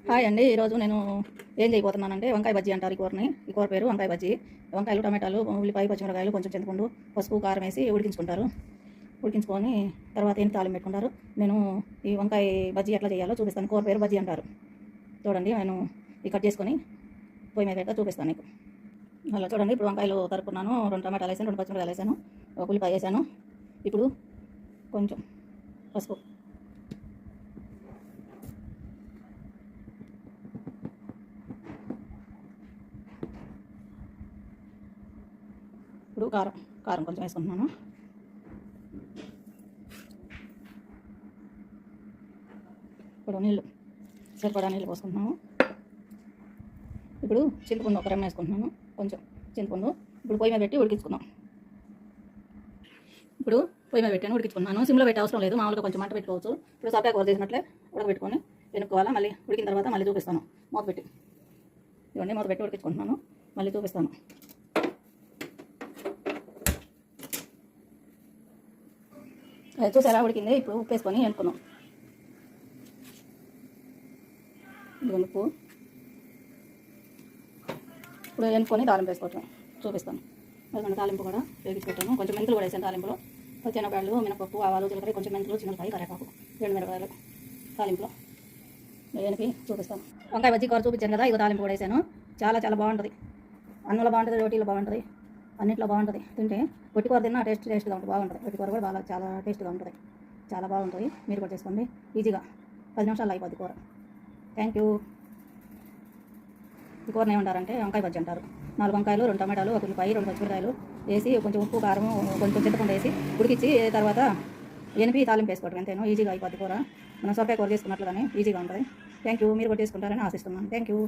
Hi అండి. ఈరోజు నేను ఏం చేయబోతున్నానంటే వంకాయ బజ్జీ అంటారు ఈ కూరని. ఈ కూర పేరు వంకాయ బజ్జీ. వంకాయలు, టమాటాలు, ఉల్లిపాయ, పచ్చిమిరకాయలు, కొంచెం చింతపండు, పసుపు, కారం వేసి ఉడికించుకుంటారు. ఉడికించుకొని తర్వాత ఏంటి తాలింపు పెట్టుకుంటారు. నేను ఈ వంకాయ బజ్జీ ఎట్లా చేయాలో చూపిస్తాను. కూర పేరు బజ్జీ అంటారు. చూడండి, నేను ఈ కట్ చేసుకొని పొయ్యి మీద పెడతా చూపిస్తాను మీకు. అలా చూడండి, ఇప్పుడు వంకాయలు తరుపుకున్నాను. 2 టమాటాలు వేసాను, 2 పచ్చిమిరకాయలు వేసాను, ఒక ఉల్లిపాయ వేసాను. ఇప్పుడు కొంచెం పసుపు, ఇప్పుడు కారం కారం కొంచెం వేసుకుంటున్నాను. ఇప్పుడు నీళ్ళు సరిపడా నీళ్ళు పోసుకుంటున్నాము. ఇప్పుడు చింతపండు ఒక రెమ్మ వేసుకుంటున్నాను, కొంచెం చింతపండు. ఇప్పుడు పొయ్యి మీద పెట్టి ఉడికించుకుందాం. ఇప్పుడు పొయ్యి మీద పెట్టాను, ఉడికించుకున్నాను. సిమ్లో పెట్టే అవసరం లేదు, మామూలుగా కొంచెం మంట పెట్టుకోవచ్చు. ఇప్పుడు సొరకాయ కూర చేసినట్లే ఉడకబెట్టుకొని వెనుక్కోవాలా. మళ్ళీ ఉడికిన తర్వాత మళ్ళీ చూపిస్తాను. మూత పెట్టి ఇవన్నీ మూత పెట్టి ఉడికించుకుంటున్నాను, మళ్ళీ చూపిస్తాను. చూసి ఎలా ఉడికింది. ఇప్పుడు ఉప్పు వేసుకొని ఎనుకున్నాం. ఇది ఉప్పు. ఇప్పుడు ఎనుకొని తాలింపు వేసుకోవటం చూపిస్తాను. అదొక తాలింపు కూడా వేగించుకుంటాను. కొంచెం మెంతులు కూడా వేసాను తాలింపులో. శనగపాయలు, మినపప్పు, ఆవాలు, జీలకర్ర, కొంచెం మెంతులు, చిన్నకాయ, కరివేపాకు, 2 మిరపకాయలు తాలింపులో వేనికి చూపిస్తాను. వంకాయ బజ్జీ కూర చూపించాను కదా, ఇక తాలింపు కూడా వేసాను. చాలా చాలా బాగుంటుంది. అన్నంలో బాగుంటుంది, రోటీలో బాగుంటుంది, అన్నింటిలో బాగుంటుంది. తింటే పొట్టి కూర తిన్నా టేస్ట్గా ఉంటుంది, బాగుంటుంది. పొట్టి కూర కూడా బాగా చాలా టేస్ట్గా ఉంటుంది, చాలా బాగుంటుంది. మీరు కూడా చేసుకోండి, ఈజీగా 10 నిమిషాలు అయిపోద్ది కూర. Thank you. ఈ కూరని ఏమంటారంటే వంకాయ బజ్జీ అంటారు. 4 వంకాయలు, 2 టమాటాలు, 1 ఉల్లిపాయ, 2 పచ్చిమిరకాయలు వేసి కొంచెం ఉప్పు, కారం, కొంచెం చింతపండు వేసి ఉడికించి తర్వాత ఎనిపి తాలింపు వేసుకోవడం అంతేనో. ఈజీగా అయిపోద్ది కూర. మనం సొరకాయ కూర చేసుకున్నట్లుగానే ఈజీగా ఉంటుంది. Thank you. మీరు కూడా చేసుకుంటారని ఆశిస్తున్నాను. Thank you.